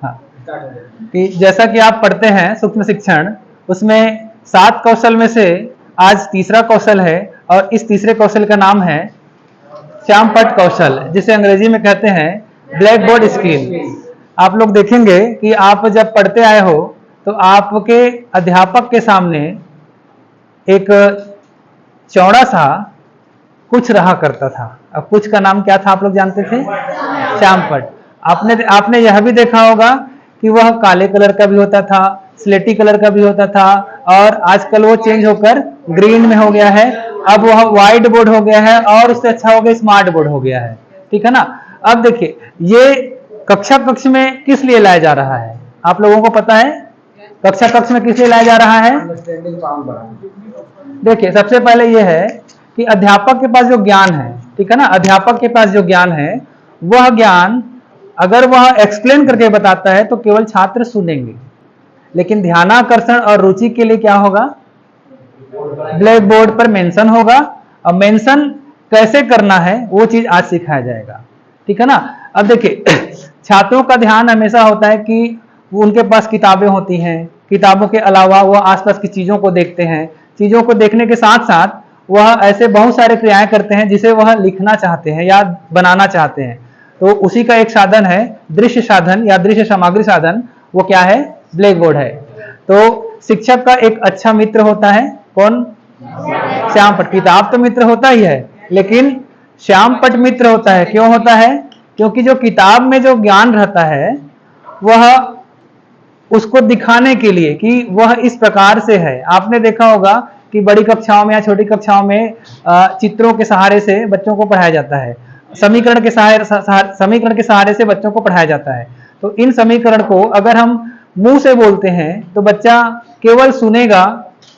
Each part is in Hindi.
हाँ, कि जैसा कि आप पढ़ते हैं सूक्ष्म शिक्षण, उसमें 7 कौशल में से आज तीसरा कौशल है, और इस तीसरे कौशल का नाम है श्यामपट्ट कौशल, जिसे अंग्रेजी में कहते हैं ब्लैक बोर्ड स्किल। आप लोग देखेंगे कि आप जब पढ़ते आए हो तो आपके अध्यापक के सामने एक चौड़ा सा कुछ रहा करता था। अब कुछ का नाम क्या था आप लोग जानते थे? श्यामपट्ट। आपने यह भी देखा होगा कि वह काले कलर का भी होता था, स्लेटी कलर का भी होता था, और आजकल वो चेंज होकर ग्रीन में हो गया है। अब वह व्हाइट बोर्ड हो गया है, और उससे अच्छा हो गया स्मार्ट बोर्ड हो गया है। ठीक है ना। अब देखिए, ये कक्षा कक्ष में किस लिए लाया जा रहा है? आप लोगों को पता है कक्षा कक्ष में किस लिए लाया जा रहा है? देखिए, सबसे पहले यह है कि अध्यापक के पास जो ज्ञान है, ठीक है ना, अध्यापक के पास जो ज्ञान है, वह ज्ञान अगर वह एक्सप्लेन करके बताता है तो केवल छात्र सुनेंगे, लेकिन ध्यानाकर्षण और रुचि के लिए क्या होगा? ब्लैक बोर्ड पर मेंशन होगा, और मेंशन कैसे करना है वो चीज आज सिखाया जाएगा। ठीक है ना। अब देखिए, छात्रों का ध्यान हमेशा होता है कि उनके पास किताबें होती हैं, किताबों के अलावा वह आसपास की चीजों को देखते हैं, चीजों को देखने के साथ साथ वह ऐसे बहुत सारे क्रियाएं करते हैं जिसे वह लिखना चाहते हैं या बनाना चाहते हैं। तो उसी का एक साधन है दृश्य साधन या दृश्य सामग्री साधन। वो क्या है? ब्लैक बोर्ड है। तो शिक्षक का एक अच्छा मित्र होता है कौन? श्यामपट्ट। किताब तो मित्र होता ही है, लेकिन श्यामपट्ट मित्र होता है। क्यों होता है? क्योंकि जो किताब में जो ज्ञान रहता है वह उसको दिखाने के लिए कि वह इस प्रकार से है। आपने देखा होगा कि बड़ी कक्षाओं में या छोटी कक्षाओं में चित्रों के सहारे से बच्चों को पढ़ाया जाता है, समीकरण के सहारे से बच्चों को पढ़ाया जाता है। तो इन समीकरण को अगर हम मुंह से बोलते हैं तो बच्चा केवल सुनेगा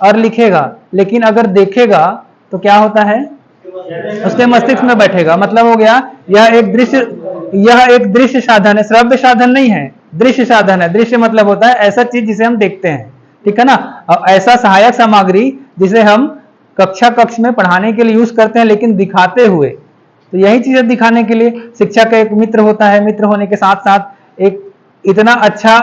और लिखेगा, लेकिन अगर देखेगा तो क्या होता है? उसके मस्तिष्क में बैठेगा। मतलब हो गया यह एक दृश्य साधन है, श्रव्य साधन नहीं है, दृश्य साधन है। दृश्य मतलब होता है ऐसा चीज जिसे हम देखते हैं। ठीक है ना। और ऐसा सहायक सामग्री जिसे हम कक्षा कक्ष में पढ़ाने के लिए यूज करते हैं, लेकिन दिखाते हुए। तो यही चीजें दिखाने के लिए शिक्षक का एक मित्र होता है। मित्र होने के साथ साथ एक इतना अच्छा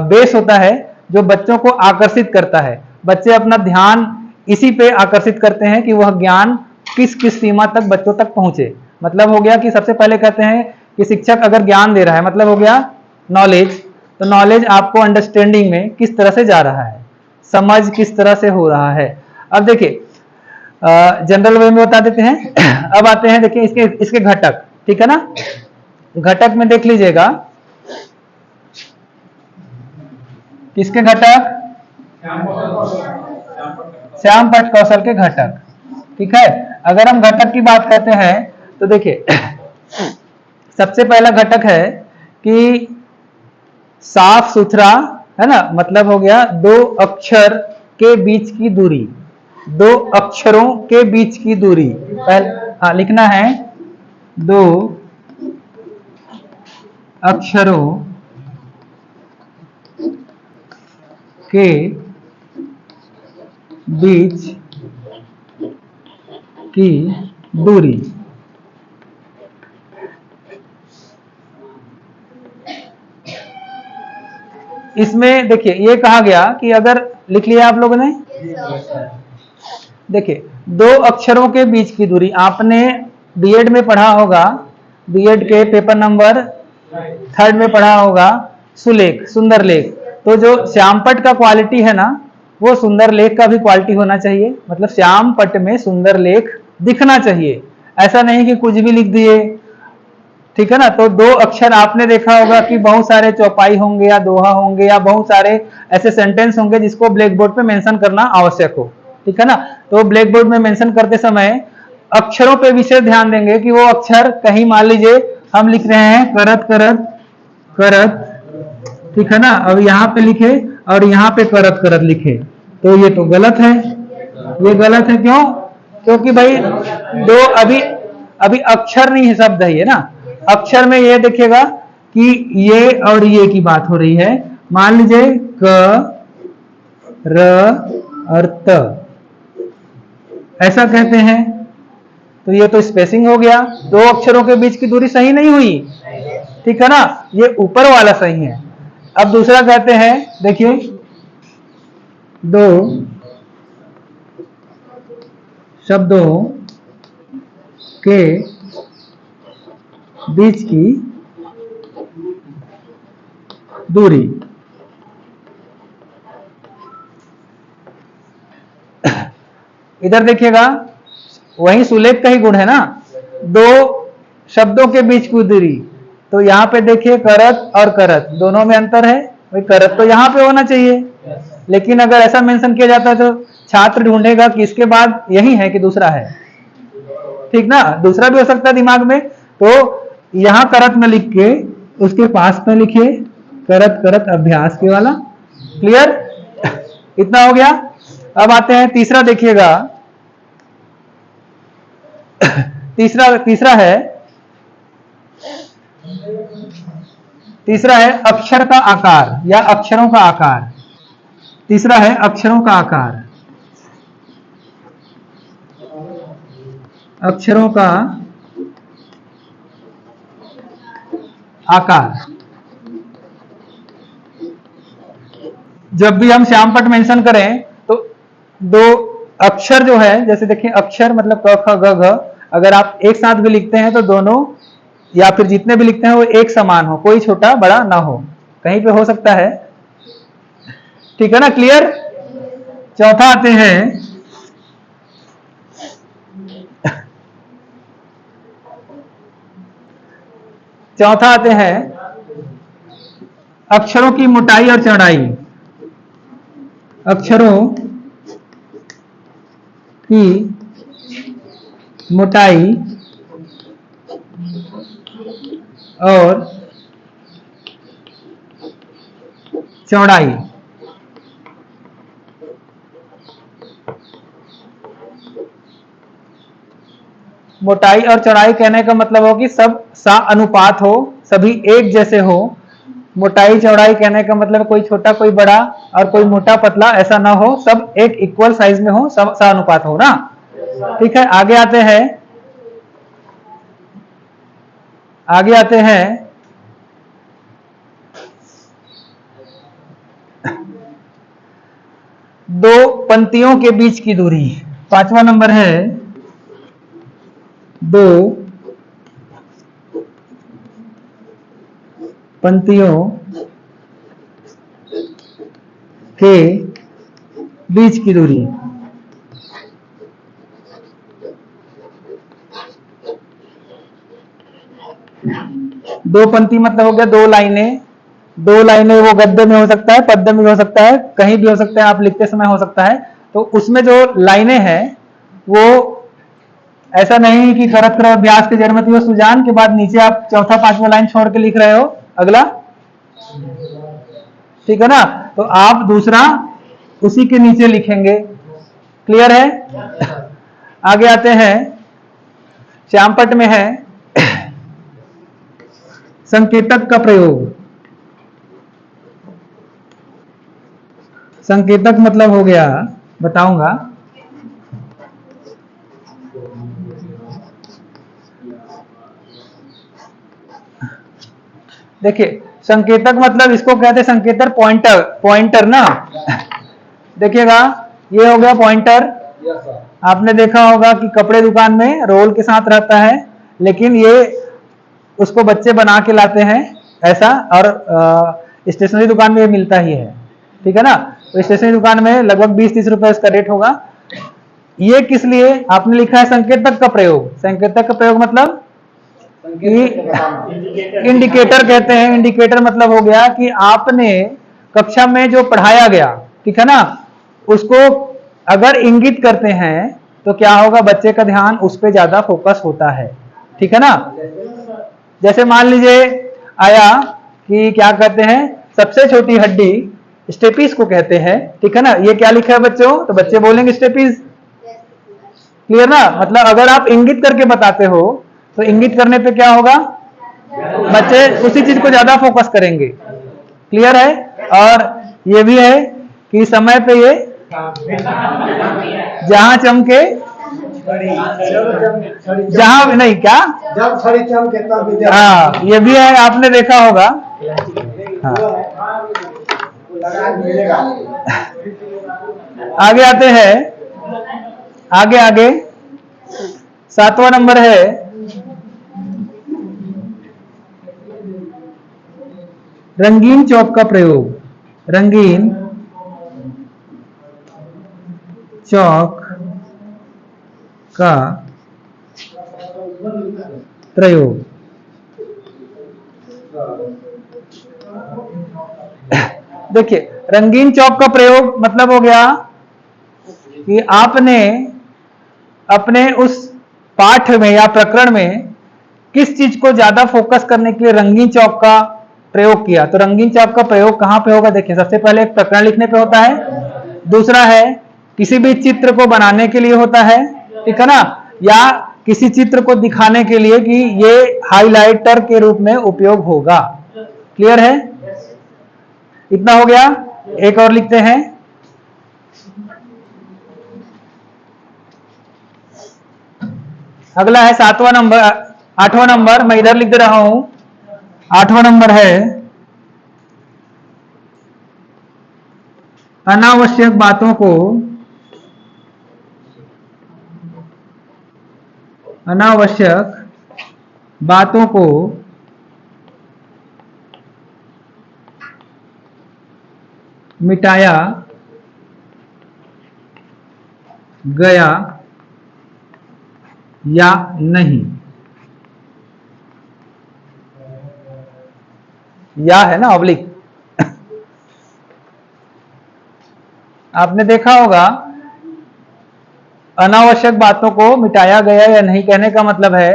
बेस होता है जो बच्चों को आकर्षित करता है। बच्चे अपना ध्यान इसी पे आकर्षित करते हैं कि वह ज्ञान किस किस सीमा तक बच्चों तक पहुंचे। मतलब हो गया कि सबसे पहले कहते हैं कि शिक्षक अगर ज्ञान दे रहा है, मतलब हो गया नॉलेज। तो नॉलेज आपको अंडरस्टैंडिंग में किस तरह से जा रहा है, समझ किस तरह से हो रहा है। अब देखिए, जनरल वे में बता देते हैं। अब आते हैं, देखिए इसके घटक। ठीक है ना। घटक में देख लीजिएगा, किसके घटक? श्यामपट्ट कौशल के घटक। ठीक है। अगर हम घटक की बात करते हैं तो देखिए, सबसे पहला घटक है कि साफ सुथरा, है ना, मतलब हो गया 2 अक्षर के बीच की दूरी, 2 अक्षरों के बीच की दूरी। पहले लिखना है 2 अक्षरों के बीच की दूरी। इसमें देखिए ये कहा गया कि अगर लिख लिया आप लोगों ने, देखिए 2 अक्षरों के बीच की दूरी। आपने बीएड में पढ़ा होगा, बीएड के पेपर नंबर 3 में पढ़ा होगा सुलेख, सुंदर लेख। तो जो श्यामपट्ट का क्वालिटी है ना, वो सुंदर लेख का भी क्वालिटी होना चाहिए। मतलब श्यामपट्ट में सुंदर लेख दिखना चाहिए, ऐसा नहीं कि कुछ भी लिख दिए। ठीक है ना। तो 2 अक्षर, आपने देखा होगा कि बहुत सारे चौपाई होंगे या दोहा होंगे या बहुत सारे ऐसे सेंटेंस होंगे जिसको ब्लैक बोर्ड पे मेंशन करना आवश्यक हो। ठीक है ना। तो ब्लैक बोर्ड में मेंशन करते समय अक्षरों पे विशेष ध्यान देंगे कि वो अक्षर कहीं, मान लीजिए हम लिख रहे हैं करत करत करत, ठीक है ना, अब यहाँ पे लिखे और यहाँ पे करत करत लिखे, तो ये तो गलत है। ये गलत है क्यों? क्योंकि भाई 2 अभी अक्षर नहीं है, शब्द है ये ना। अक्षर में ये देखिएगा कि ये और ये की बात हो रही है। मान लीजिए क र और त, ऐसा कहते हैं, तो ये तो स्पेसिंग हो गया। 2 अक्षरों के बीच की दूरी सही नहीं हुई। ठीक है ना। ये ऊपर वाला सही है। अब दूसरा कहते हैं, देखिए, दो शब्दों के बीच की दूरी। इधर देखिएगा, वही सुलेख का ही गुण है ना, दो शब्दों के बीच की दूरी। तो यहां पे देखिए करत और करत दोनों में अंतर है, भाई करत तो यहां पे होना चाहिए, लेकिन अगर ऐसा मेंशन किया जाता है तो छात्र ढूंढेगा कि इसके बाद यही है कि दूसरा है, ठीक ना, दूसरा भी हो सकता है दिमाग में। तो यहां करत में लिख के उसके पास में लिखिए करत करत अभ्यास के वाला। क्लियर? इतना हो गया। अब आते हैं तीसरा, देखिएगा तीसरा है अक्षर का आकार या अक्षरों का आकार। तीसरा है अक्षरों का आकार। अक्षरों का आकार। जब भी हम श्यामपट्ट मेंशन करें तो दो अक्षर जो है, जैसे देखिए अक्षर मतलब क ख ग घ, अगर आप एक साथ भी लिखते हैं तो दोनों या फिर जितने भी लिखते हैं वो एक समान हो, कोई छोटा बड़ा ना हो, कहीं पे हो सकता है, ठीक है ना। क्लियर? चौथा आते हैं अक्षरों की मोटाई और चौड़ाई। अक्षरों की मोटाई और चौड़ाई। मोटाई और चौड़ाई कहने का मतलब हो कि सब सा अनुपात हो, सभी एक जैसे हो। मोटाई चौड़ाई कहने का मतलब कोई छोटा कोई बड़ा और कोई मोटा पतला ऐसा ना हो, सब एक इक्वल साइज में हो, सब सा अनुपात हो ना। ठीक है, आगे आते हैं दो पंक्तियों के बीच की दूरी। पांचवा नंबर है दो पंक्तियों के बीच की दूरी। दो पंक्ति मतलब हो गया दो लाइनें। दो लाइनें वो गद्य में हो सकता है, पद्य में हो सकता है, कहीं भी हो सकता है, आप लिखते समय हो सकता है। तो उसमें जो लाइनें हैं वो ऐसा नहीं कि करत करो अभ्यास के जड़मती हो सुजान के बाद नीचे आप चौथा पांचवा लाइन छोड़ के लिख रहे हो अगला, ठीक है ना। तो आप दूसरा उसी के नीचे लिखेंगे। क्लियर है? आगे आते हैं, श्यामपट्ट में है संकेतक का प्रयोग। संकेतक मतलब हो गया, बताऊंगा, देखिए संकेतक मतलब इसको कहते हैं संकेतक, पॉइंटर ना। देखिएगा ये हो गया पॉइंटर। आपने देखा होगा कि कपड़े दुकान में रोल के साथ रहता है, लेकिन ये उसको बच्चे बना के लाते हैं ऐसा, और स्टेशनरी दुकान में ये मिलता ही है, ठीक है ना। तो स्टेशनरी दुकान में लगभग 20-30 रुपए इसका रेट होगा। ये किस लिए आपने लिखा है संकेतक का प्रयोग? संकेतक का प्रयोग मतलब इंडिकेटर कहते हैं। इंडिकेटर मतलब हो गया कि आपने कक्षा में जो पढ़ाया गया, ठीक है ना, उसको अगर इंगित करते हैं तो क्या होगा, बच्चे का ध्यान उस पर ज्यादा फोकस होता है, ठीक है ना। जैसे मान लीजिए आया कि क्या कहते हैं, सबसे छोटी हड्डी स्टेपीज को कहते हैं, ठीक है ना। ये क्या लिखा है बच्चों? तो बच्चे बोलेंगे स्टेपीज। क्लियर ना? मतलब अगर आप इंगित करके बताते हो तो इंगित करने पे क्या होगा, बच्चे उसी चीज को ज्यादा फोकस करेंगे। क्लियर है? और ये भी है कि समय पे ये जहां चमके जहां नहीं, क्या जब छड़ी चमके तब, हाँ ये भी है, आपने देखा होगा हाँ। आगे आते हैं, आगे आगे 7वां नंबर है रंगीन चौक का प्रयोग। रंगीन चौक का प्रयोग। देखिए, रंगीन चौक का प्रयोग मतलब हो गया कि आपने अपने उस पाठ में या प्रकरण में किस चीज को ज्यादा फोकस करने के लिए रंगीन चौक का प्रयोग किया। तो रंगीन चौक का प्रयोग कहां पे होगा? देखिए, सबसे पहले एक प्रकरण लिखने पे होता है, दूसरा है किसी भी चित्र को बनाने के लिए होता है, ठीक है ना, या किसी चित्र को दिखाने के लिए कि ये हाइलाइटर के रूप में उपयोग होगा। क्लियर है? इतना हो गया। एक और लिखते हैं, अगला है 7वां नंबर, 8वां नंबर मैं इधर लिख दे रहा हूं। 8वां नंबर है अनावश्यक बातों को, अनावश्यक बातों को मिटाया गया या नहीं। या है ना ऑब्लिक। आपने देखा होगा अनावश्यक बातों को मिटाया गया या नहीं कहने का मतलब है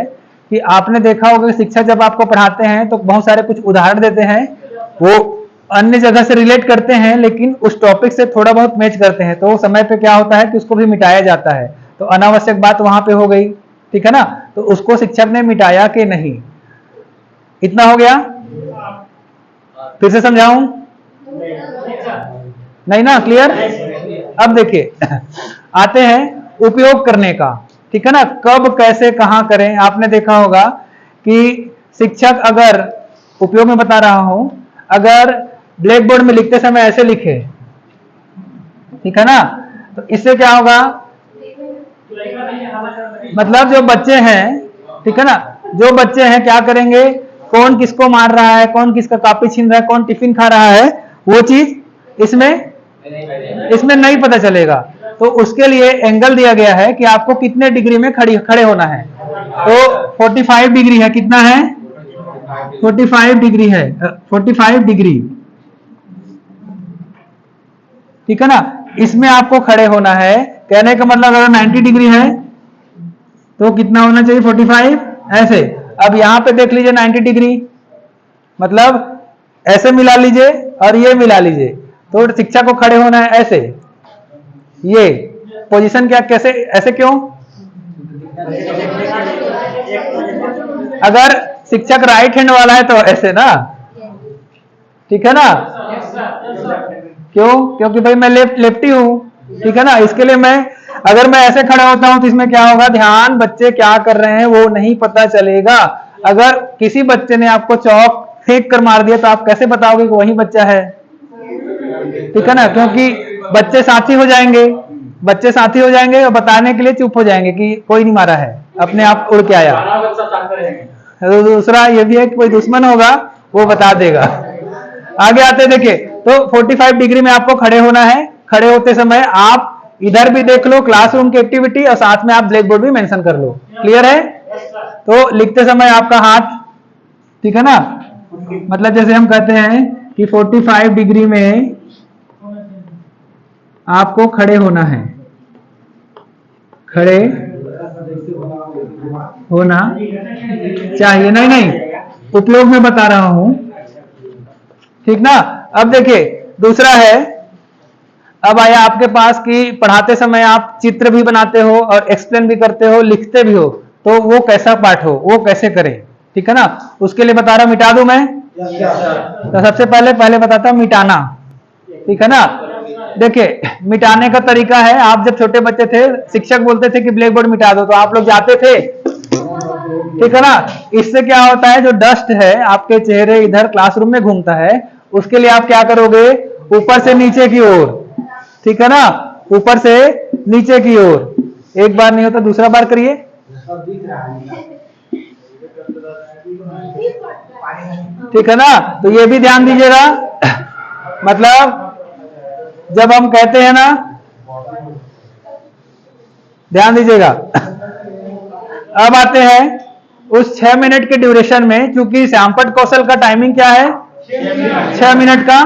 कि आपने देखा होगा कि शिक्षक जब आपको पढ़ाते हैं तो बहुत सारे कुछ उदाहरण देते हैं, वो अन्य जगह से रिलेट करते हैं लेकिन उस टॉपिक से थोड़ा बहुत मैच करते हैं, तो समय पे क्या होता है कि उसको भी मिटाया जाता है। तो अनावश्यक बात वहां पे हो गई, ठीक है ना, तो उसको शिक्षक ने मिटाया कि नहीं। इतना हो गया। फिर से समझाऊं? नहीं ना, क्लियर? अब देखिए आते हैं उपयोग करने का, ठीक है ना, कब कैसे कहां करें। आपने देखा होगा कि शिक्षक अगर, उपयोग में बता रहा हूं, अगर ब्लैक बोर्ड में लिखते समय ऐसे लिखे, ठीक है ना, तो इससे क्या होगा, मतलब जो बच्चे हैं, ठीक है ना, जो बच्चे हैं क्या करेंगे, कौन किसको मार रहा है, कौन किसका कॉपी छीन रहा है, कौन टिफिन खा रहा है, वो चीज इसमें नहीं पता चलेगा। तो उसके लिए एंगल दिया गया है कि आपको कितने डिग्री में खड़े होना है। तो 45 डिग्री है, कितना है? 45 डिग्री है, 45 डिग्री, ठीक है ना, इसमें आपको खड़े होना है। कहने का मतलब अगर 90 डिग्री है तो कितना होना चाहिए? 45 ऐसे। अब यहां पे देख लीजिए 90 डिग्री, मतलब ऐसे मिला लीजिए और ये मिला लीजिए, तो शिक्षक को खड़े होना है ऐसे। ये पोजीशन क्या, कैसे, ऐसे क्यों? अगर शिक्षक राइट हैंड वाला है तो ऐसे ना, ठीक है ना, क्यों? क्योंकि भाई मैं लेफ्टी हूं, ठीक है ना, इसके लिए मैं, अगर मैं ऐसे खड़ा होता हूं तो इसमें क्या होगा, ध्यान बच्चे क्या कर रहे हैं वो नहीं पता चलेगा। अगर किसी बच्चे ने आपको चौक फेंक कर मार दिया तो आप कैसे बताओगे कि वही बच्चा है, ठीक है ना, क्योंकि बच्चे साथी हो जाएंगे, बच्चे साथी हो जाएंगे और बताने के लिए चुप हो जाएंगे कि कोई नहीं मारा है, अपने आप उड़ के आया। तो दूसरा ये भी है कि कोई दुश्मन होगा वो बता देगा। आगे आते देखिए, तो 45 डिग्री में आपको खड़े होना है। खड़े होते समय आप इधर भी देख लो क्लासरूम की एक्टिविटी और साथ में आप ब्लैक बोर्ड भी मेंशन कर लो। क्लियर है? तो लिखते समय आपका हाथ, ठीक है ना, मतलब जैसे हम कहते हैं कि 45 डिग्री में आपको खड़े होना है, खड़े होना चाहिए। नहीं, उपयोग में बता रहा हूं, ठीक ना। अब देखिए दूसरा है, अब आया आपके पास कि पढ़ाते समय आप चित्र भी बनाते हो और एक्सप्लेन भी करते हो, लिखते भी हो, तो वो कैसा पाठ हो, वो कैसे करें, ठीक है ना। उसके लिए बता रहा, मिटा दूं मैं? तो सबसे पहले बताता हूं मिटाना, ठीक है ना। देखिए मिटाने का तरीका है, आप जब छोटे बच्चे थे शिक्षक बोलते थे कि ब्लैक बोर्ड मिटा दो, तो आप लोग जाते थे, ठीक है ना। इससे क्या होता है, जो डस्ट है आपके चेहरे इधर क्लासरूम में घूमता है उसके लिए आप क्या करोगे, ऊपर से नीचे की ओर, ठीक है ना, ऊपर से नीचे की ओर, एक बार नहीं होता दूसरा बार करिए। ठीक है ना, तो ये भी ध्यान दीजिएगा। मतलब जब हम कहते हैं ना, ध्यान दीजिएगा, अब आते हैं उस 6 मिनट के ड्यूरेशन में, क्योंकि श्यामपट कौशल का टाइमिंग क्या है, 6 मिनट का।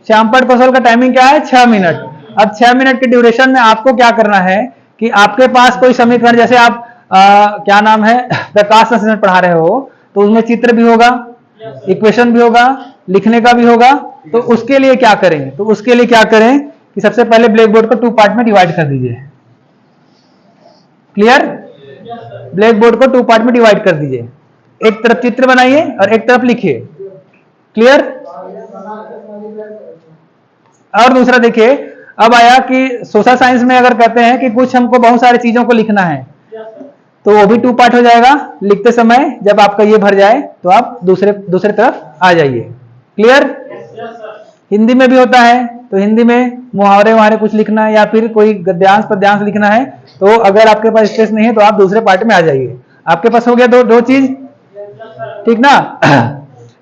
श्यामपट कौशल का टाइमिंग क्या है, 6 मिनट। अब 6 मिनट के ड्यूरेशन में आपको क्या करना है कि आपके पास कोई समीकरण, जैसे आप क्या नाम है, प्रकाश संश्लेषण पढ़ा रहे हो, तो उसमें चित्र भी होगा, इक्वेशन भी होगा, लिखने का भी होगा। तो उसके लिए क्या करें, तो उसके लिए क्या करें कि सबसे पहले ब्लैक बोर्ड को 2 पार्ट में डिवाइड कर दीजिए। क्लियर, ब्लैक बोर्ड को 2 पार्ट में डिवाइड कर दीजिए, एक तरफ चित्र बनाइए और एक तरफ लिखिए। क्लियर। और दूसरा देखिए, अब आया कि सोशल साइंस में अगर कहते हैं कि कुछ हमको बहुत सारी चीजों को लिखना है, तो वो भी 2 पार्ट हो जाएगा। लिखते समय जब आपका ये भर जाए तो आप दूसरे तरफ आ जाइए। क्लियर। हिंदी में भी होता है, तो हिंदी में मुहावरे वहारे कुछ लिखना है या फिर कोई गद्यांश पद्यांश लिखना है, तो अगर आपके पास स्पेस नहीं है तो आप दूसरे पार्ट में आ जाइए। आपके पास हो गया दो चीज, ठीक ना।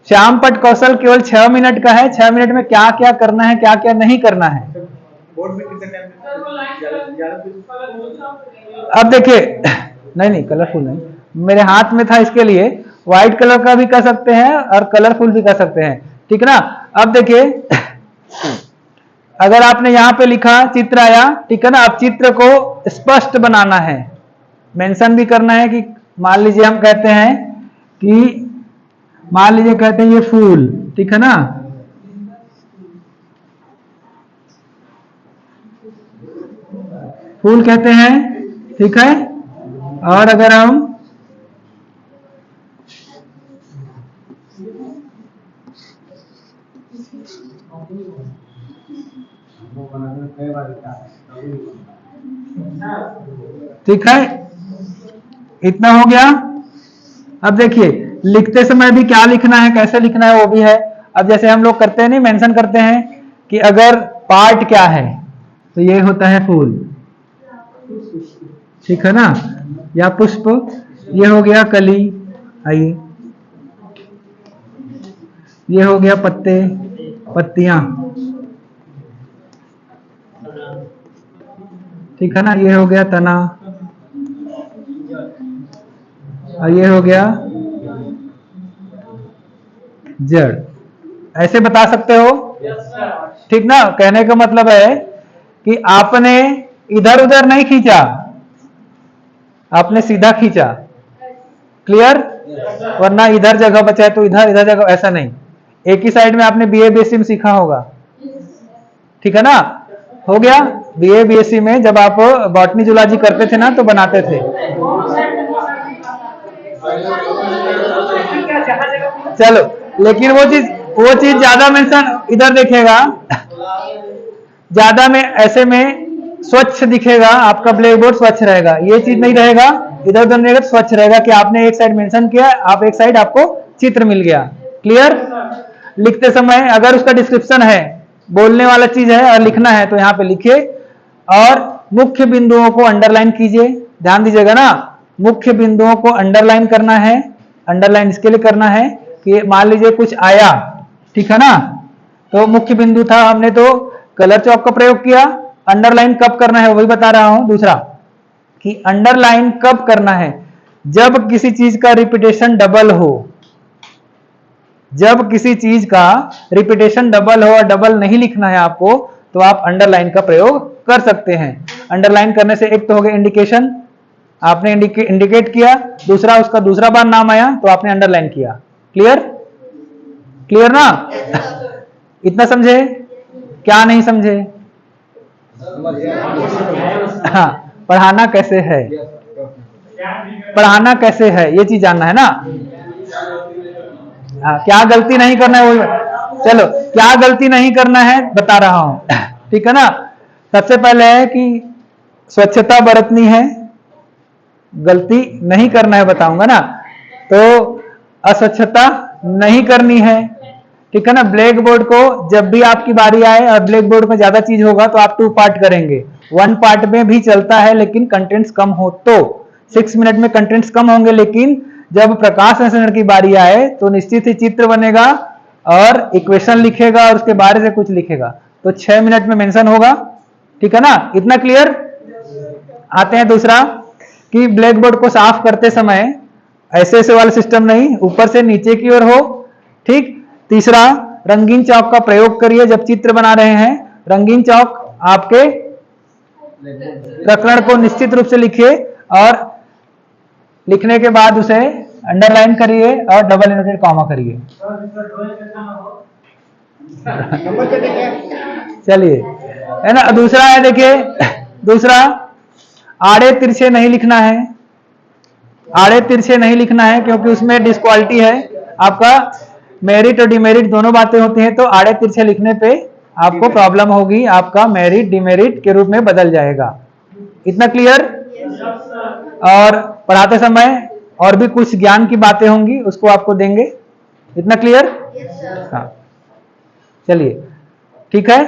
श्यामपट कौशल केवल 6 मिनट का है। 6 मिनट में क्या क्या करना है, क्या क्या नहीं करना है। अब देखिए, नहीं कलरफुल नहीं, मेरे हाथ में था, इसके लिए व्हाइट कलर का भी कर सकते हैं और कलरफुल भी कर सकते हैं, ठीक ना। अब देखिए, अगर आपने यहां पे लिखा चित्र आया, ठीक है ना। अब चित्र को स्पष्ट बनाना है, मेंशन भी करना है कि मान लीजिए हम कहते हैं कि, मान लीजिए कहते हैं ये फूल, ठीक है ना। फूल कहते हैं, ठीक है। और अगर हम ठीक है, इतना हो गया। अब देखिए, लिखते समय भी क्या लिखना है, कैसे लिखना है वो भी है। अब जैसे हम लोग करते हैं, नहीं मेंशन करते हैं कि अगर पार्ट क्या है, तो ये होता है फूल, ठीक है ना, या पुष्प, ये हो गया कली, आइए, ये हो गया पत्ते पत्तियां, ठीक है ना, ये हो गया तना, और ये हो गया जड़। ऐसे बता सकते हो, ठीक ना। कहने का मतलब है कि आपने इधर उधर नहीं खींचा, आपने सीधा खींचा। क्लियर। वरना इधर जगह बचा है तो इधर, इधर जगह, ऐसा नहीं। एक ही साइड में आपने बीए बीएससी में सीखा होगा, ठीक है ना। हो गया। बीए बीएससी में जब आप बॉटनी जूलॉजी करते थे ना, तो बनाते थे। चलो, लेकिन वो चीज ज्यादा मेंशन इधर देखेगा, ज्यादा में ऐसे में स्वच्छ दिखेगा, आपका ब्लैक बोर्ड स्वच्छ रहेगा। ये चीज नहीं रहेगा, इधर उधर नहीं रहेगा, स्वच्छ रहेगा कि आपने एक साइड मेंशन किया, आप एक साइड आपको चित्र मिल गया। क्लियर। लिखते समय अगर उसका डिस्क्रिप्शन है, बोलने वाला चीज है और लिखना है, तो यहाँ पे लिखिए और मुख्य बिंदुओं को अंडरलाइन कीजिए। ध्यान दीजिएगा ना, मुख्य बिंदुओं को अंडरलाइन करना है। अंडरलाइन इसके लिए करना है कि मान लीजिए कुछ आया, ठीक है ना, तो मुख्य बिंदु था, हमने तो कलर चौक का प्रयोग किया। अंडरलाइन कब करना है वही बता रहा हूं। दूसरा कि अंडरलाइन कब करना है, जब किसी चीज का रिपीटेशन डबल हो। जब किसी चीज का रिपीटेशन डबल हो और डबल नहीं लिखना है आपको, तो आप अंडरलाइन का प्रयोग कर सकते हैं। अंडरलाइन करने से एक तो हो गया इंडिकेशन, आपने इंडिकेट किया, दूसरा उसका दूसरा बार नाम आया तो आपने अंडरलाइन किया। क्लियर। क्लियर ना। इतना समझे, क्या नहीं समझे। हाँ, पढ़ाना कैसे है, पढ़ाना कैसे है, ये चीज जानना है ना। हाँ, क्या गलती नहीं करना है वो, चलो क्या गलती नहीं करना है बता रहा हूं, ठीक है ना। सबसे पहले है कि स्वच्छता बरतनी है, गलती नहीं करना है बताऊंगा ना। तो अस्वच्छता नहीं करनी है, ठीक है ना। ब्लैक बोर्ड को जब भी आपकी बारी आए और ब्लैक बोर्ड में ज्यादा चीज होगा तो आप 2 पार्ट करेंगे, 1 पार्ट में भी चलता है लेकिन कंटेंट्स कम हो तो 6 मिनट में कंटेंट्स कम होंगे, लेकिन जब प्रकाश संश्लेषण की बारी आए तो निश्चित ही चित्र बनेगा और इक्वेशन लिखेगा और उसके बारे से कुछ लिखेगा, तो 6 मिनट में मेंशन होगा। ठीक है ना, इतना क्लियर। आते हैं दूसरा कि ब्लैक बोर्ड को साफ करते समय ऐसे ऐसे वाला सिस्टम नहीं, ऊपर से नीचे की ओर हो। ठीक। तीसरा, रंगीन चौक का प्रयोग करिए जब चित्र बना रहे हैं। रंगीन चौक आपके प्रकरण को निश्चित रूप से लिखिए और लिखने के बाद उसे अंडरलाइन करिए और डबल इनवर्टेड कॉमा करिए। चलिए, है ना। दूसरा है, देखिए दूसरा, आड़े तिरछे नहीं लिखना है। आड़े तिरछे नहीं लिखना है क्योंकि उसमें डिस्क्वालिटी है। आपका मेरिट और डिमेरिट दोनों बातें होती हैं, तो आड़े तिरछे लिखने पे आपको प्रॉब्लम होगी, आपका मेरिट डिमेरिट के रूप में बदल जाएगा। इतना क्लियर। और पढ़ाते समय और भी कुछ ज्ञान की बातें होंगी, उसको आपको देंगे। इतना क्लियर। हाँ, चलिए ठीक है।